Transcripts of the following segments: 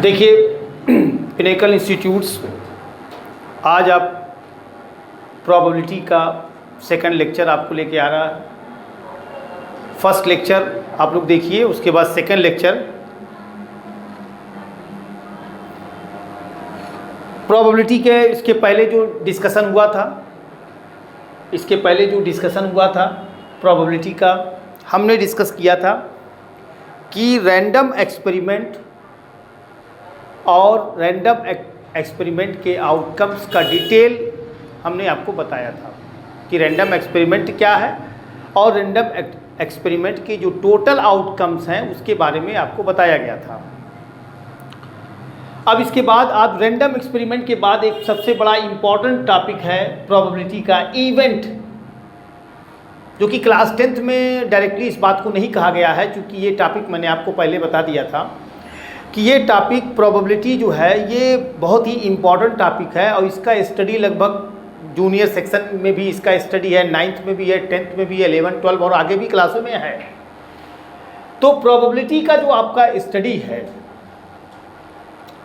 देखिए pinnacle institutes आज आप प्रोबेबिलिटी का सेकंड लेक्चर आपको लेके आ रहा है। फर्स्ट लेक्चर आप लोग देखिए, उसके बाद सेकंड लेक्चर। प्रोबेबिलिटी के इसके पहले जो डिस्कशन हुआ था प्रोबेबिलिटी का, हमने डिस्कस किया था कि रैंडम एक्सपेरिमेंट और रैंडम एक्सपेरिमेंट के आउटकम्स का डिटेल हमने आपको बताया था कि रैंडम एक्सपेरिमेंट क्या है और रैंडम एक्सपेरिमेंट के जो टोटल आउटकम्स हैं उसके बारे में आपको बताया गया था। अब इसके बाद आप रैंडम एक्सपेरिमेंट के बाद एक सबसे बड़ा इम्पॉर्टेंट टॉपिक है प्रोबेबिलिटी का इवेंट, जो कि क्लास 10th में डायरेक्टली इस बात को नहीं कहा गया है, क्योंकि ये टॉपिक मैंने आपको पहले बता दिया था कि ये टॉपिक प्रोबेबिलिटी जो है ये बहुत ही इम्पॉर्टेंट टॉपिक है और इसका स्टडी लगभग जूनियर सेक्शन में भी इसका स्टडी है, 9th में भी है, 10th में भी है, 11, 12 और आगे भी क्लासों में है। तो प्रोबेबिलिटी का जो आपका स्टडी है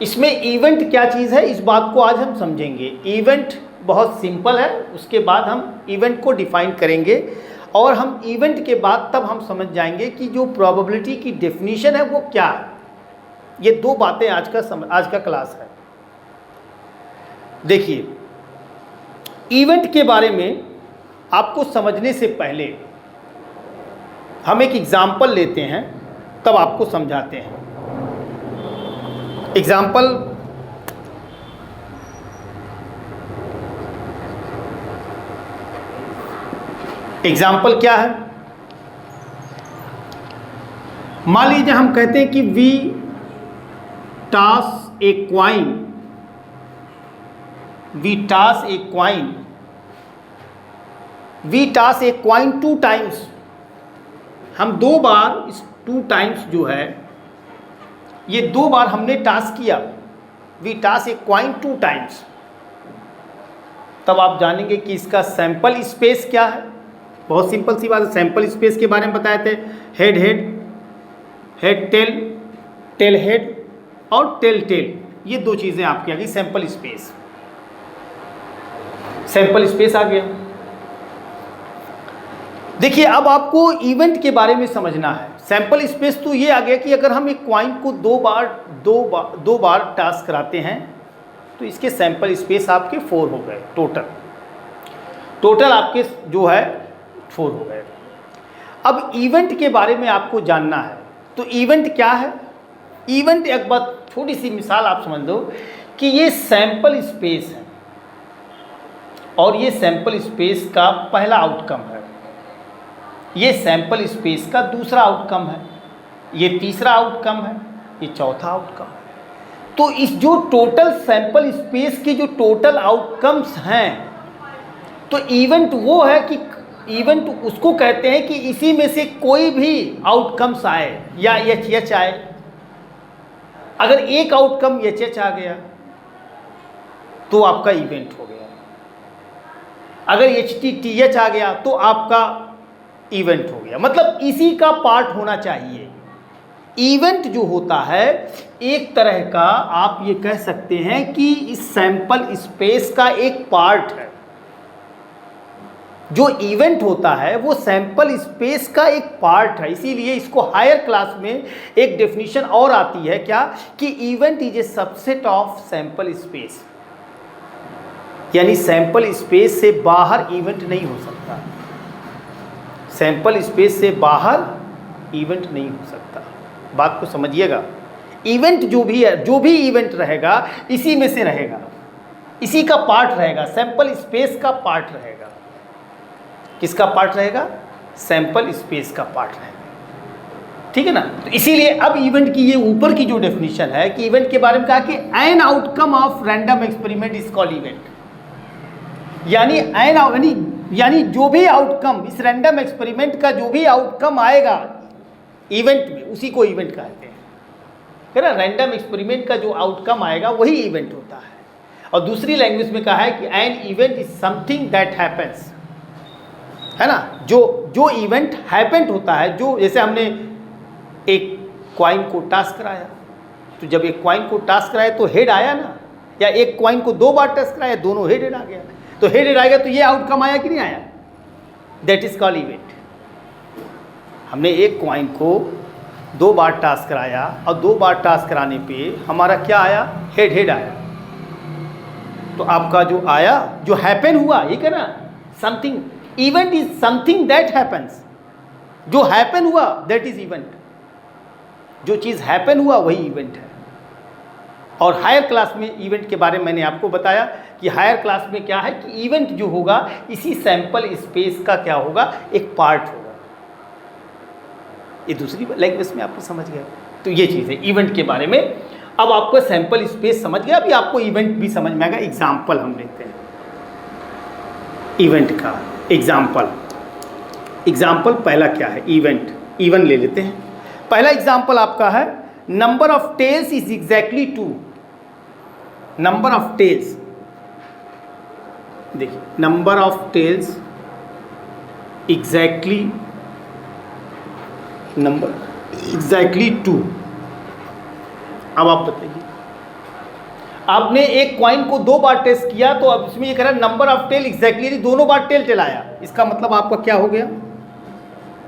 इसमें इवेंट क्या चीज़ है, इस बात को आज हम समझेंगे। इवेंट बहुत सिंपल है, उसके बाद हम इवेंट को डिफाइन करेंगे और हम इवेंट के बाद तब हम समझ जाएंगे कि जो प्रोबेबिलिटी की डेफिनेशन है वो क्या है। ये दो बातें आज का क्लास है। देखिए, इवेंट के बारे में आपको समझने से पहले हम एक एग्जाम्पल लेते हैं, तब आपको समझाते हैं। एग्जाम्पल क्या है? मान लीजिए हम कहते हैं कि we toss a coin 2 times. हम 2 बार, इस 2 टाइम्स जो है ये 2 बार हमने टॉस किया। We toss a coin 2 times. तब आप जानेंगे कि इसका सैंपल स्पेस क्या है। बहुत सिंपल सी बात है, सैंपल स्पेस के बारे में बताए थे। हेड टेल, टेल हेड और टेल टेल, ये 2 चीज़ें आपकी आ गई सैंपल स्पेस आ गया। देखिए, अब आपको इवेंट के बारे में समझना है। सैंपल स्पेस तो ये आ गया कि अगर हम एक क्वाइन को 2 बार टॉस कराते हैं तो इसके सैंपल स्पेस आपके 4 हो गए। टोटल आपके जो है 4 हो गए। अब इवेंट के बारे में आपको जानना है, तो इवेंट क्या है? इवेंट एक बात, थोड़ी सी मिसाल आप समझ लो कि ये सैंपल स्पेस है और ये सैंपल स्पेस का पहला आउटकम है, ये सैंपल स्पेस का दूसरा आउटकम है, ये तीसरा आउटकम है, ये चौथा आउटकम है। तो इस जो टोटल सैंपल स्पेस के जो टोटल आउटकम्स हैं, तो इवेंट वो है कि इवेंट उसको कहते हैं कि इसी में से कोई भी आउटकम्स आए या एच आए। अगर एक आउटकम एच आ गया तो आपका इवेंट हो गया। अगर टी आ गया तो आपका इवेंट हो गया। मतलब इसी का पार्ट होना चाहिए। इवेंट जो होता है एक तरह का, आप ये कह सकते हैं कि इस सैंपल स्पेस का एक पार्ट है। जो इवेंट होता है वो सैंपल स्पेस का एक पार्ट है। इसीलिए इसको हायर क्लास में एक डेफिनेशन और आती है, क्या कि event is a subset of sample space. यानी सैंपल स्पेस से बाहर इवेंट नहीं हो सकता। सैंपल स्पेस से बाहर इवेंट नहीं हो सकता। बात को समझिएगा। इवेंट जो भी है, जो भी इवेंट रहेगा इसी में से रहेगा, इसी का पार्ट रहेगा, सैंपल स्पेस का पार्ट रहेगा। किसका पार्ट रहेगा? सैंपल स्पेस का पार्ट रहेगा। ठीक है ना? तो इसीलिए अब इवेंट की ये ऊपर की जो डेफिनेशन है कि इवेंट के बारे में कहा कि an outcome of random experiment is called event. यानी जो भी आउटकम, इस रैंडम एक्सपेरिमेंट का जो भी आउटकम आएगा इवेंट में, उसी को इवेंट कहते हैं। है ना? रैंडम एक्सपेरिमेंट का जो आउटकम आएगा वही इवेंट होता है। और दूसरी लैंग्वेज में कहा है कि an event is something that happens. है ना? जो इवेंट हैपेंट होता है, जो जैसे हमने एक क्वाइन को टॉस कराया तो जब एक कॉइन को टॉस कराए तो हेड आया ना, या एक कॉइन को 2 बार टॉस कराया दोनों हेड हेड आ गया, तो हेड हेड आ गया तो ये आउटकम आया कि नहीं आया, दैट इज कॉल्ड इवेंट। हमने एक कॉइन को 2 बार टॉस कराया और 2 बार टॉस कराने पे हमारा क्या आया, हेड हेड आया। तो आपका जो आया, जो हैपन हुआ, ये क्या ना, something, event is something that happens, जो हैपन हुआ दैट इज इवेंट, जो चीज़ हैपन हुआ वही इवेंट है। और हायर क्लास में इवेंट के बारे में मैंने आपको बताया कि हायर क्लास में क्या है कि इवेंट जो होगा इसी सैंपल स्पेस का क्या होगा, एक पार्ट होगा। ये दूसरी लैंग्वेज में आपको समझ गया। तो ये चीज़ है इवेंट के बारे में। अब आपको सैंपल स्पेस समझ गया, अभी आपको इवेंट भी समझ में आएगा। एग्जाम्पल हम लेते हैं इवेंट का। एग्जाम्पल पहला क्या है, इवन ले लेते हैं। पहला एग्जाम्पल आपका है number of tails is exactly 2। Number of tails, देखिए नंबर ऑफ टेल्स एग्जैक्टली 2। अब आप बताइए, आपने एक कॉइन को 2 बार टेस्ट किया तो अब इसमें ये कह रहा है नंबर ऑफ टेल एग्जैक्टली, दोनों बार टेल आया, इसका मतलब आपका क्या हो गया,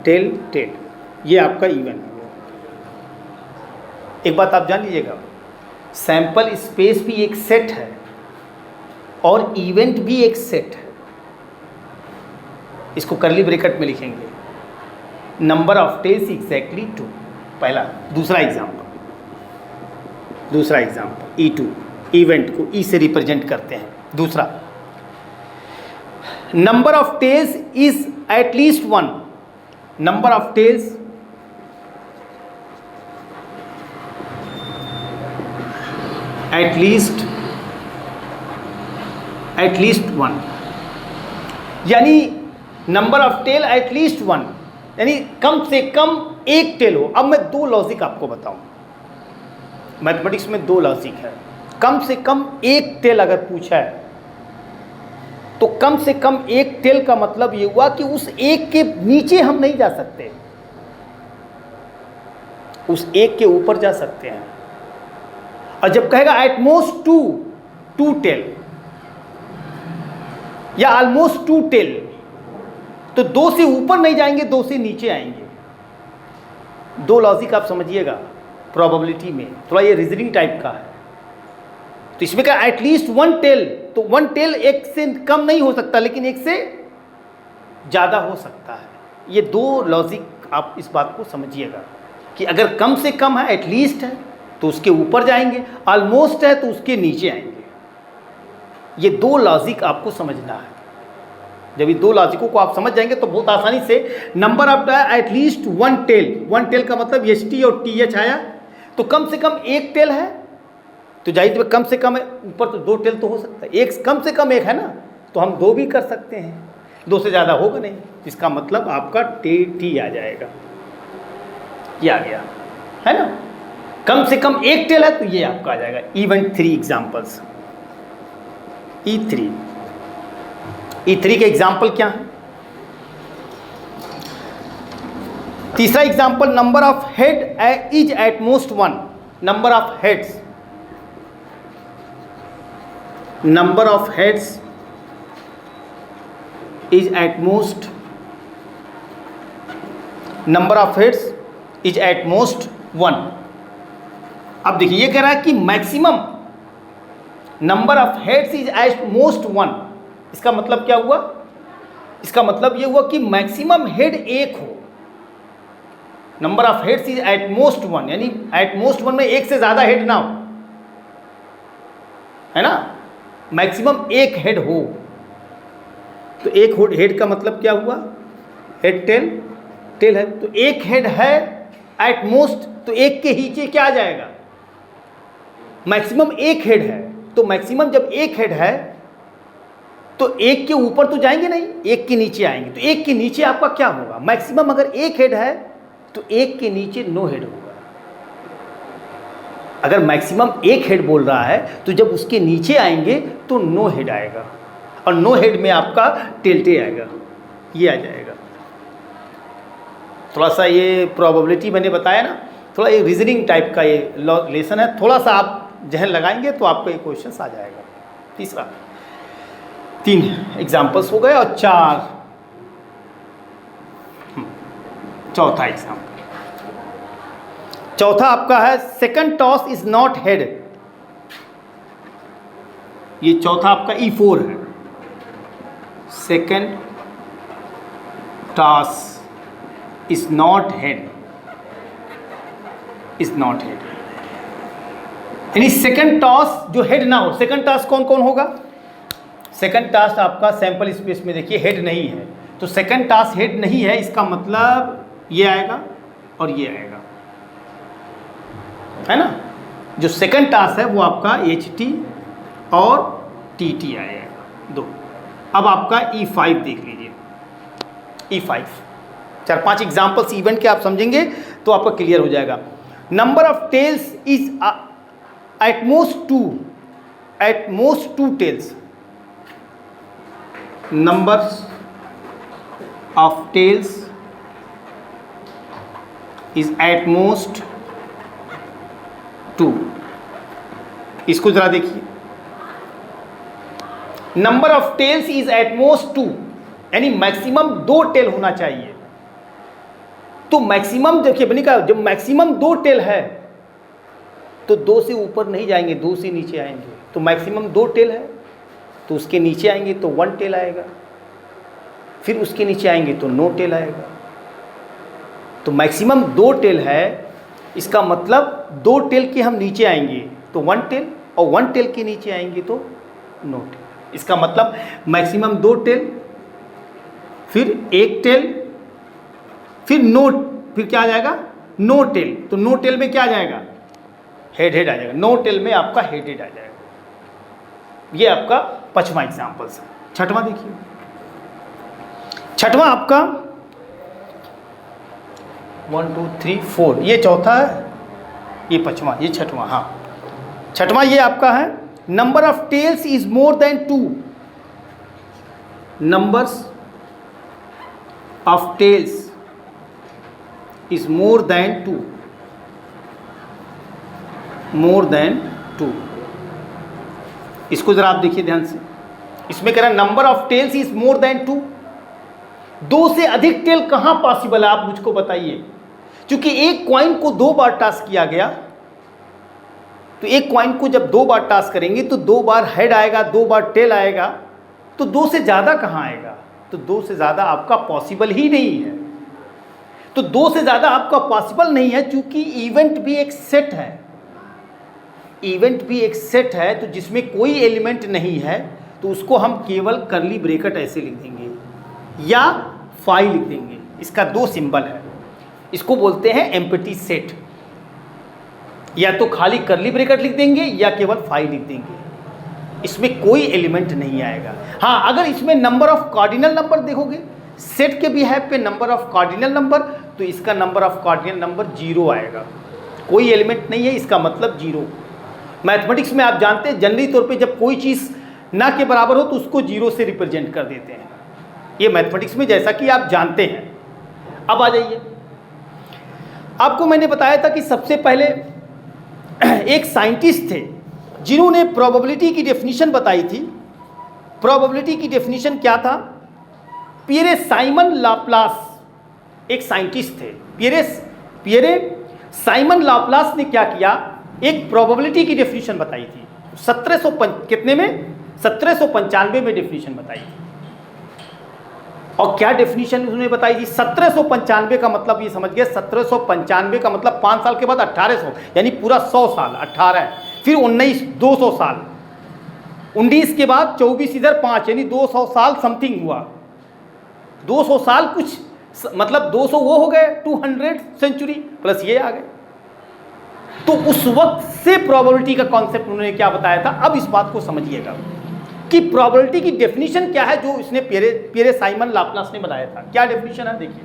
टेल। ये आपका इवन हो गया। एक बात आप जान लीजिएगा, सैंपल स्पेस भी एक सेट है और इवेंट भी एक सेट है। इसको करली ब्रैकेट में लिखेंगे, नंबर ऑफ टेल्स एग्जैक्टली 2, पहला। दूसरा एग्जाम्पल E2, इवेंट को E से रिप्रेजेंट करते हैं। दूसरा, number of tails is at least 1। Number of tails at least 1, यानी नंबर ऑफ टेल एटलीस्ट 1, यानी कम से कम एक टेल हो। अब मैं 2 लॉजिक आपको बताऊं, मैथमेटिक्स में 2 लॉजिक है। कम से कम एक टेल अगर पूछा है तो कम से कम एक टेल का मतलब ये हुआ कि उस एक के नीचे हम नहीं जा सकते, उस एक के ऊपर जा सकते हैं। और जब कहेगा एट मोस्ट 2 टेल या ऑलमोस्ट 2 टेल, तो 2 से ऊपर नहीं जाएंगे, 2 से नीचे आएंगे। 2 लॉजिक आप समझिएगा प्रोबेबिलिटी में, थोड़ा ये रीजनिंग टाइप का है। तो इसमें क्या एटलीस्ट 1 टेल, तो 1 टेल एक से कम नहीं हो सकता, लेकिन एक से ज़्यादा हो सकता है। ये 2 लॉजिक आप इस बात को समझिएगा कि अगर कम से कम है, एटलीस्ट है, तो उसके ऊपर जाएंगे, ऑलमोस्ट है तो उसके नीचे आएंगे। ये 2 लॉजिक आपको समझना है। जब ये 2 लॉजिकों को आप समझ जाएंगे तो बहुत आसानी से नंबर ऑफ एटलीस्ट 1 टेल का मतलब ST और TH आया, तो कम से कम एक टेल है, तो जाहिर कम से कम है, ऊपर तो 2 टेल तो हो सकता है, एक कम से कम एक है ना, तो हम 2 भी कर सकते हैं, 2 से ज़्यादा होगा नहीं। इसका मतलब आपका T आ जाएगा, ये आ गया है ना। कम से कम एक टेल है तो ये आपका आ जाएगा। इवेंट 3 एग्जाम्पल्स, E3 के एग्जाम्पल क्या है। तीसरा example, number of head is at most 1। Number of heads is at most, number of heads is at most 1। अब देखिए ये कह रहा है कि maximum number of heads is at most 1। इसका मतलब क्या हुआ, इसका मतलब ये हुआ कि मैक्सिमम हेड एक हो। Number of heads is at most 1, यानी एट मोस्ट 1 में एक से ज़्यादा हेड ना हो, है ना, मैक्सिमम एक हेड हो। तो एक हेड का मतलब क्या हुआ, हेड टेल है, तो एक हेड है एट मोस्ट, तो एक के नीचे क्या आ जाएगा, मैक्सिमम एक हेड है। तो मैक्सिमम जब एक हेड है तो एक के ऊपर तो जाएंगे नहीं, एक के नीचे आएंगे। तो एक के नीचे आपका क्या होगा, मैक्सिमम अगर एक हेड है तो एक के नीचे नो हेड होगा। अगर मैक्सिमम एक हेड बोल रहा है तो जब उसके नीचे आएंगे तो नो हेड आएगा, और नो हेड में आपका टेल्टे आएगा, ये आ जाएगा। थोड़ा सा ये प्रोबेबिलिटी मैंने बताया ना थोड़ा ये रीजनिंग टाइप का ये लेसन है, थोड़ा सा आप जहन लगाएंगे तो आपको ये क्वेश्चन आ जाएगा। तीसरा, 3 एग्जाम्पल्स हो गए और 4 चौथा एग्जाम्पल। चौथा आपका है second toss is not head. ये चौथा आपका E4 है। Second toss is not head, is not head, यानी सेकंड टॉस जो हेड ना हो। सेकंड टॉस कौन कौन होगा? सेकंड टॉस आपका सैंपल स्पेस में देखिए हेड नहीं है, तो सेकंड टॉस हेड नहीं है, इसका मतलब ये आएगा और ये आएगा, है ना। जो सेकंड टॉस है वो आपका HT और TT आएगा 2। अब आपका E5 देख लीजिए। E5 4-5 एग्जाम्पल्स इवेंट के आप समझेंगे तो आपका क्लियर हो जाएगा। Number of tails is at most 2 tails. Numbers of tails is at most 2। इसको जरा देखिए, number of tails is at most 2, यानी मैक्सिमम 2 टेल होना चाहिए। तो मैक्सिमम देखिए बनी का, जब मैक्सिमम 2 टेल है तो 2 से ऊपर नहीं जाएंगे, 2 से नीचे आएंगे। तो मैक्सिमम 2 टेल है तो उसके नीचे आएंगे तो 1 टेल आएगा, फिर उसके नीचे आएंगे तो नो टेल आएगा। तो मैक्सिमम 2 टेल है, इसका मतलब 2 टेल के हम नीचे आएंगे तो 1 टेल, और 1 टेल के नीचे आएंगे तो नो टेल। इसका मतलब मैक्सिमम 2 टेल, फिर 1 टेल, फिर नो, फिर क्या आ जाएगा? No tail. तो नो टेल में क्या आ जाएगा? हेड हेड आ जाएगा। नो टेल में आपका हेड हेड आ जाएगा। ये आपका 5वां एग्जाम्पल है। 6वां देखिए, 6वां आपका 1 2 3 4, ये चौथा है, ये 5वां, ये 6वां। हाँ 6वां ये आपका है number of tails is more than 2। Numbers of tails is more than 2, more than 2। इसको जरा आप देखिए ध्यान से, इसमें कह रहा है number of tails is more than 2। 2 से अधिक टेल कहां पॉसिबल है, आप मुझको बताइए। क्योंकि एक कॉइन को 2 बार टास्क किया गया, तो एक कॉइन को जब 2 बार टास्क करेंगे तो 2 बार हेड आएगा, 2 बार टेल आएगा, तो 2 से ज़्यादा कहाँ आएगा? तो 2 से ज़्यादा आपका पॉसिबल ही नहीं है। तो 2 से ज़्यादा आपका पॉसिबल नहीं है, क्योंकि इवेंट भी एक सेट है। इवेंट भी एक सेट है, तो जिसमें कोई एलिमेंट नहीं है तो उसको हम केवल करली ब्रैकेट ऐसे लिख देंगे या फाई लिख देंगे। इसका 2 सिंबल है, इसको बोलते हैं एम्प्टी सेट। या तो खाली करली ब्रैकेट लिख देंगे या केवल फाई लिख देंगे, इसमें कोई एलिमेंट नहीं आएगा। हाँ, अगर इसमें नंबर ऑफ कार्डिनल नंबर देखोगे, सेट के बिहेव पे नंबर ऑफ कार्डिनल नंबर, तो इसका नंबर ऑफ कार्डिनल नंबर 0 आएगा। कोई एलिमेंट नहीं है, इसका मतलब 0। मैथमेटिक्स में आप जानते हैं जनरली तौर पे जब कोई चीज़ ना के बराबर हो तो उसको 0 से रिप्रेजेंट कर देते हैं। ये मैथमेटिक्स में जैसा कि आप जानते हैं। अब आ जाइए, आपको मैंने बताया था कि सबसे पहले एक साइंटिस्ट थे जिन्होंने प्रोबेबिलिटी की डेफिनेशन बताई थी। प्रोबेबिलिटी की डेफिनेशन क्या था? पियरे साइमन लाप्लास एक साइंटिस्ट थे। पियरे साइमन लाप्लास ने क्या किया, एक प्रोबेबिलिटी की डेफिनेशन बताई थी। 1795 में डेफिनेशन बताई थी। और क्या डेफिनेशन उन्होंने बताई थी? 1795 का मतलब ये समझ गए, 1795 का मतलब 5 साल के बाद 1800, यानी पूरा 100 साल। 18 फिर 19, 200 साल। 19 के बाद 24 इधर 5, यानी 200 साल समथिंग हुआ। 200 साल कुछ मतलब 200 वो हो गए, 200 सेंचुरी प्लस ये आ गए। तो उस वक्त से प्रोबेबिलिटी का कॉन्सेप्ट उन्होंने क्या बताया था। अब इस बात को समझिएगा कि प्रोबेबिलिटी की डेफिनेशन क्या है जो इसने पियरे साइमन लाप्लास ने बनाया था। क्या डेफिनेशन है देखिए,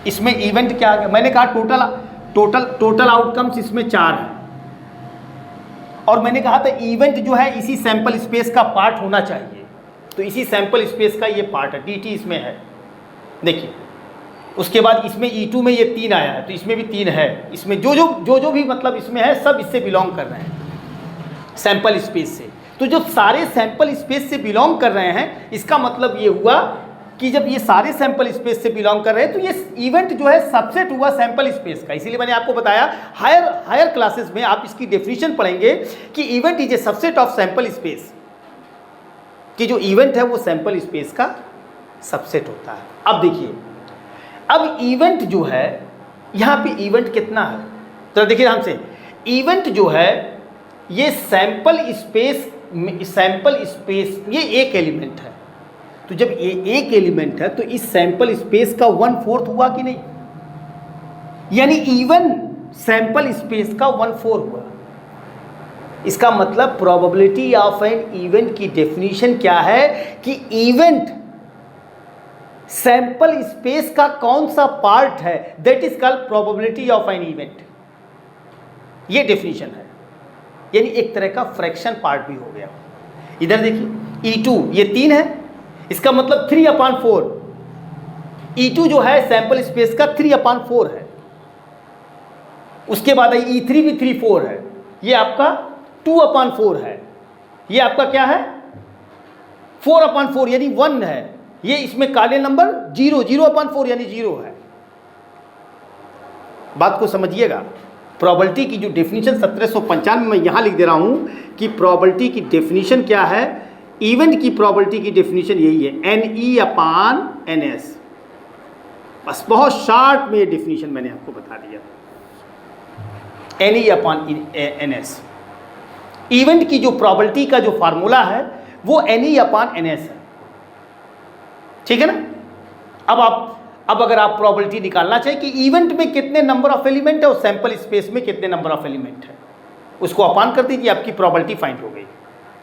इसमें इवेंट क्या आ गया। मैंने कहा टोटल आउटकम्स इसमें 4 है, और मैंने कहा था इवेंट जो है इसी सैंपल स्पेस का पार्ट होना चाहिए। तो इसी सैंपल स्पेस का ये पार्ट है, dt इसमें है। देखिए उसके बाद इसमें E2 में ये 3 आया है, तो इसमें भी 3 है। इसमें जो भी मतलब इसमें है सब इससे बिलोंग कर रहे हैं सैंपल स्पेस से। तो जब सारे सैंपल स्पेस से बिलोंग कर रहे हैं, इसका मतलब ये हुआ कि जब ये सारे सैंपल स्पेस से बिलोंग कर रहे हैं तो ये इवेंट जो है सबसेट हुआ सैंपल स्पेस का। इसीलिए मैंने आपको बताया हायर क्लासेस में आप इसकी डेफिनेशन पढ़ेंगे कि event is a subset of sample space, कि जो इवेंट है वो सैंपल स्पेस का सबसेट होता है। अब देखिए, अब इवेंट जो है यहाँ पे इवेंट कितना है, तो देखिए ध्यान से, इवेंट जो है ये सैंपल स्पेस ये एक एलिमेंट है। तो जब ये एक एलिमेंट है तो इस सैंपल स्पेस का 1/4 हुआ कि नहीं, यानी इवन सैंपल स्पेस का 1/4 हुआ। इसका मतलब प्रोबेबिलिटी ऑफ एन इवेंट की डेफिनेशन क्या है कि इवेंट सैंपल स्पेस का कौन सा पार्ट है, that is called probability of an event. ये डेफिनेशन है, यानी एक तरह का फ्रैक्शन पार्ट भी हो गया। इधर देखिए E2 ये 3 है, इसका मतलब 3/4। E2 जो है सैंपल स्पेस का 3/4 है। उसके बाद E3 भी 3/4 है, ये आपका 2/4 है, ये आपका क्या है 4/4 यानी 1 है। ये इसमें काले नंबर 0/4 यानी 0 है। बात को समझिएगा। प्रोबेबिलिटी की जो डेफिनेशन 1795 में यहाँ लिख दे रहा हूँ कि प्रोबेबिलिटी की डेफिनेशन क्या है, इवेंट की प्रोबेबिलिटी की डेफिनेशन यही है NE/NS। बस बहुत शॉर्ट में ये डेफिनेशन मैंने आपको बता दिया, NE/NS। इवेंट की जो प्रोबेबिलिटी का जो फार्मूला है वो NE/NS है, ठीक है ना। अब अगर आप प्रोबेबिलिटी निकालना चाहें कि इवेंट में कितने नंबर ऑफ एलिमेंट है और सैंपल स्पेस में कितने नंबर ऑफ एलिमेंट है, उसको अपान कर दीजिए, आपकी प्रोबेबिलिटी फाइंड हो गई।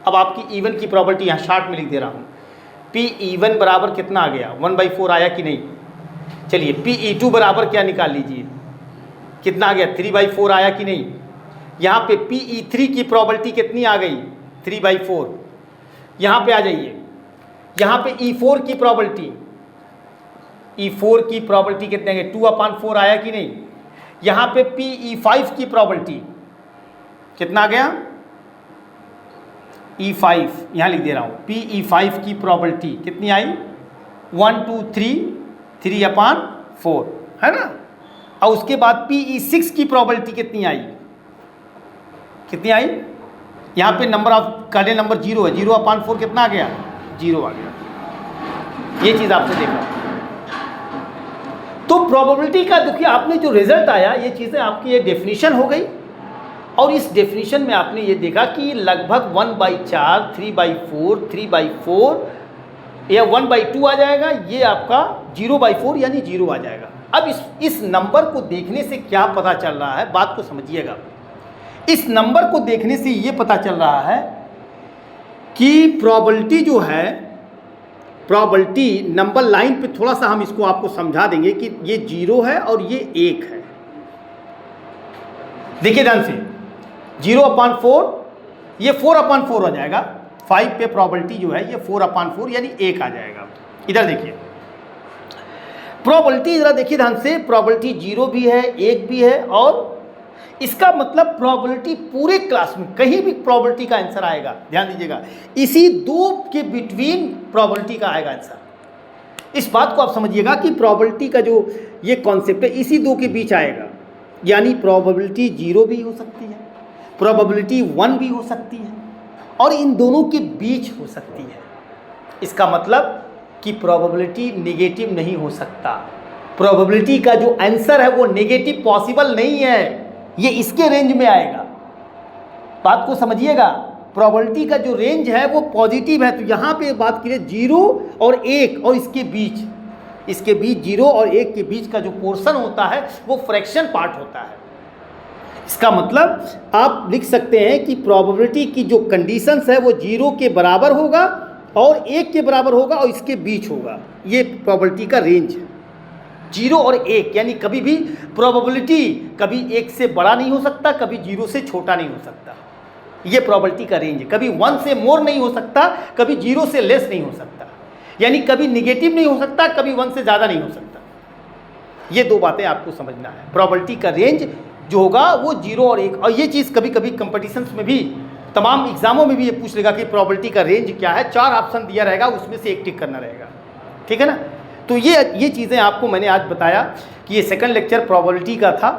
अब आपकी इवेंट की प्रोबेबिलिटी यहाँ शॉर्ट में लिख दे रहा हूँ। P-E1 बराबर कितना आ गया, 1/4 आया कि नहीं। चलिए P-E2 बराबर क्या निकाल लीजिए, कितना आ गया 3/4 आया कि नहीं। यहाँ पे P-E3 की प्रोबेबिलिटी कितनी आ गई 3/4। यहाँ पे आ जाइए, यहाँ पे E4 की प्रोबेबिलिटी, E4 की प्रोबेबिलिटी कितने गए 2/4 आया कि नहीं। यहाँ पे P-E5 की प्रोबेबिलिटी कितना आ गया E5, यहाँ लिख दे रहा हूँ। P-E5 की प्रोबेबिलिटी कितनी आई 1 2 3 3/4 है ना। और उसके बाद P-E6 की प्रोबेबिलिटी कितनी आई, यहाँ पे नंबर ऑफ काले नंबर 0 है, 0/4 कितना आ गया 0 आ गया। ये चीज़ आपने देखा। तो प्रोबेबिलिटी का देखिए आपने जो रिजल्ट आया, ये चीज़ें आपकी ये डेफिनेशन हो गई। और इस डेफिनेशन में आपने ये देखा कि लगभग 1/4 3/4 3/4 या 1/2 आ जाएगा, ये आपका 0/4 यानी 0 आ जाएगा। अब इस नंबर को देखने से क्या पता चल रहा है, बात को समझिएगा। इस नंबर को देखने से ये पता चल रहा है कि प्रोबेबिलिटी जो है, प्रोबेबिलिटी नंबर लाइन पे थोड़ा सा हम इसको आपको समझा देंगे कि ये 0 है और ये 1 है। देखिए ध्यान से, 0/4 ये 4/4 हो जाएगा। 5 पे प्रोबेबिलिटी जो है ये 4/4 यानी 1 आ जाएगा। इधर देखिए प्रोबेबिलिटी, जरा देखिए ध्यान से, प्रोबेबिलिटी 0 भी है 1 भी है, और इसका मतलब प्रोबेबिलिटी पूरे क्लास में कहीं भी प्रोबेबिलिटी का आंसर आएगा, ध्यान दीजिएगा, इसी दो के बिटवीन प्रोबेबिलिटी का आएगा आंसर। इस बात को आप समझिएगा कि प्रोबेबिलिटी का जो ये कॉन्सेप्ट है इसी दो के बीच आएगा। यानी प्रोबेबिलिटी 0 भी हो सकती है, प्रोबेबिलिटी 1 भी हो सकती है, और इन दोनों के बीच हो सकती है। इसका मतलब कि प्रोबेबिलिटी नेगेटिव नहीं हो सकता। प्रोबेबिलिटी का जो आंसर है वो नेगेटिव पॉसिबल नहीं है, ये इसके रेंज में आएगा। बात को समझिएगा, प्रोबेबिलिटी का जो रेंज है वो पॉजिटिव है। तो यहाँ पे बात करें 0 और 1 और इसके बीच 0 और 1 के बीच का जो पोर्शन होता है वो फ्रैक्शन पार्ट होता है। इसका मतलब आप लिख सकते हैं कि प्रोबेबिलिटी की जो कंडीशंस है वो 0 के बराबर होगा और 1 के बराबर होगा और इसके बीच होगा। ये प्रोबेबिलिटी का रेंज है, 0 और 1, यानी कभी भी प्रोबेबिलिटी कभी 1 से बड़ा नहीं हो सकता, कभी 0 से छोटा नहीं हो सकता। ये प्रोबेबिलिटी का रेंज है। कभी 1 से मोर नहीं हो सकता, कभी 0 से लेस नहीं हो सकता, यानी कभी निगेटिव नहीं हो सकता, कभी 1 से ज़्यादा नहीं हो सकता। ये दो बातें आपको समझना है। प्रोबेबिलिटी का रेंज जो होगा वो 0 और 1, और ये चीज़ कभी कभी कंपटीशंस में भी, तमाम एग्जामों में भी ये पूछ लेगा कि प्रोबेबिलिटी का रेंज क्या है। 4 ऑप्शन दिया रहेगा, उसमें से एक टिक करना रहेगा, ठीक है ना। तो ये चीज़ें आपको मैंने आज बताया कि ये सेकंड लेक्चर प्रोबेबिलिटी का था,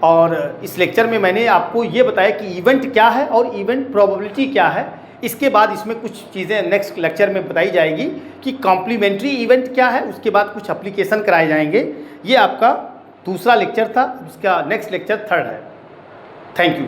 और इस लेक्चर में मैंने आपको ये बताया कि इवेंट क्या है और इवेंट प्रोबेबिलिटी क्या है। इसके बाद इसमें कुछ चीज़ें नेक्स्ट लेक्चर में बताई जाएगी कि कॉम्प्लीमेंट्री इवेंट क्या है, उसके बाद कुछ एप्लीकेशन कराए जाएंगे। ये आपका दूसरा लेक्चर था, उसका नेक्स्ट लेक्चर थर्ड है। Thank you.